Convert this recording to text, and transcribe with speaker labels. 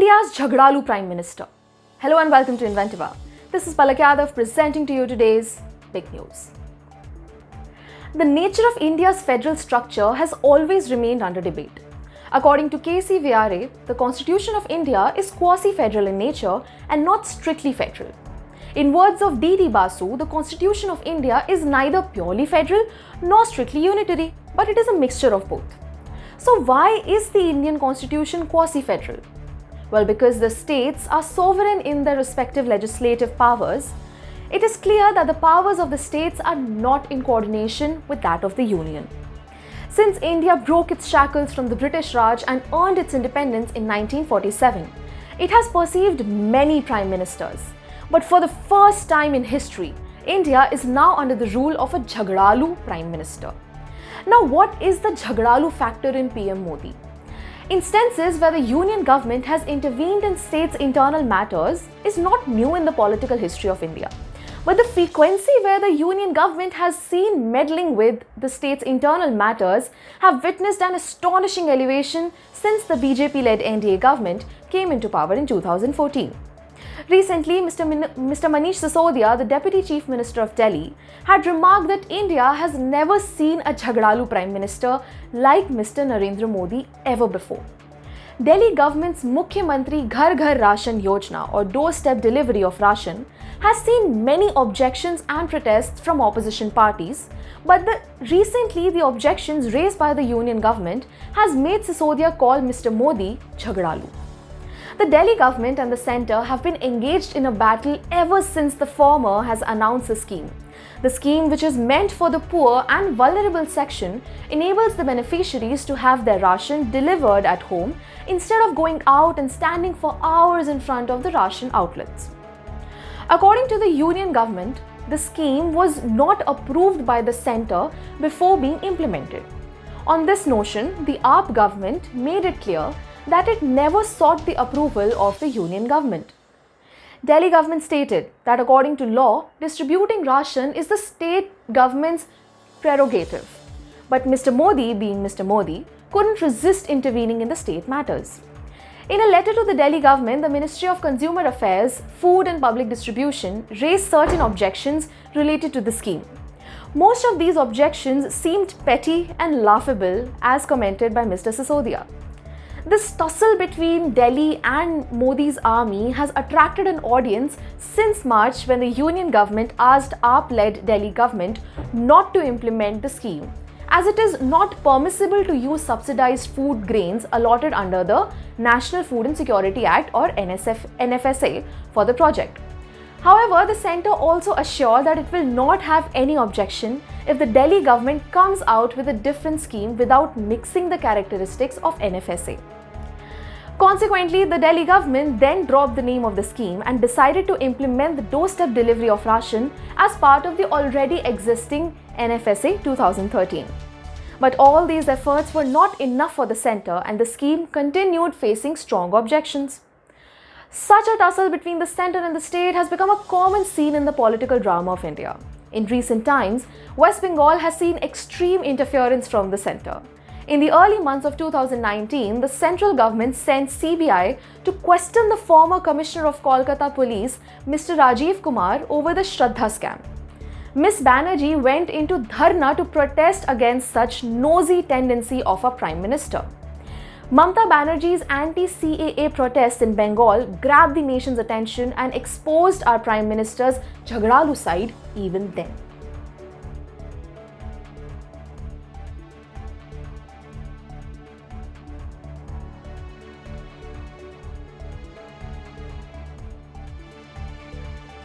Speaker 1: India's Jhagdalu Prime Minister. Hello and welcome to Inventiva. This is Palak Yadav presenting to you today's big news. The nature of India's federal structure has always remained under debate. According to K.C. Vyare, the Constitution of India is quasi-federal in nature and not strictly federal. In words of D.D. Basu, the Constitution of India is neither purely federal nor strictly unitary, but it is a mixture of both. So why is the Indian Constitution quasi-federal? Well, because the states are sovereign in their respective legislative powers, it is clear that the powers of the states are not in coordination with that of the Union. Since India broke its shackles from the British Raj and earned its independence in 1947, it has perceived many prime ministers. But for the first time in history, India is now under the rule of a Jhagdalu prime minister. Now, what is the Jhagdalu factor in PM Modi? Instances where the union government has intervened in states' internal matters is not new in the political history of India. But the frequency where the union government has seen meddling with the state's internal matters have witnessed an astonishing elevation since the BJP-led NDA government came into power in 2014. Recently, Mr. Manish Sisodia, the Deputy Chief Minister of Delhi, had remarked that India has never seen a Jhagdalu Prime Minister like Mr. Narendra Modi ever before. Delhi government's Mukhyamantri Ghar Ghar Ration Yojana or doorstep delivery of ration has seen many objections and protests from opposition parties, but recently the objections raised by the union government has made Sisodia call Mr. Modi Jhagdalu. The Delhi government and the centre have been engaged in a battle ever since the former has announced a scheme. The scheme, which is meant for the poor and vulnerable section, enables the beneficiaries to have their ration delivered at home instead of going out and standing for hours in front of the ration outlets. According to the union government, the scheme was not approved by the centre before being implemented. On this notion, the AAP government made it clear that it never sought the approval of the union government. Delhi government stated that according to law, distributing ration is the state government's prerogative. But Mr. Modi, being Mr. Modi, couldn't resist intervening in the state matters. In a letter to the Delhi government, the Ministry of Consumer Affairs, Food and Public Distribution raised certain objections related to the scheme. Most of these objections seemed petty and laughable, as commented by Mr. Sisodia. This tussle between Delhi and Modi's army has attracted an audience since March when the union government asked AAP-led Delhi government not to implement the scheme, as it is not permissible to use subsidized food grains allotted under the National Food and Security Act or NFSA for the project. However, the centre also assured that it will not have any objection if the Delhi government comes out with a different scheme without mixing the characteristics of NFSA. Consequently, the Delhi government then dropped the name of the scheme and decided to implement the doorstep delivery of ration as part of the already existing NFSA 2013. But all these efforts were not enough for the centre and the scheme continued facing strong objections. Such a tussle between the centre and the state has become a common scene in the political drama of India. In recent times, West Bengal has seen extreme interference from the centre. In the early months of 2019, the central government sent CBI to question the former Commissioner of Kolkata Police, Mr. Rajiv Kumar, over the Shraddha scam. Ms. Banerjee went into dharna to protest against such nosy tendency of a Prime Minister. Mamata Banerjee's anti-CAA protests in Bengal grabbed the nation's attention and exposed our Prime Minister's Jhagdalu side even then.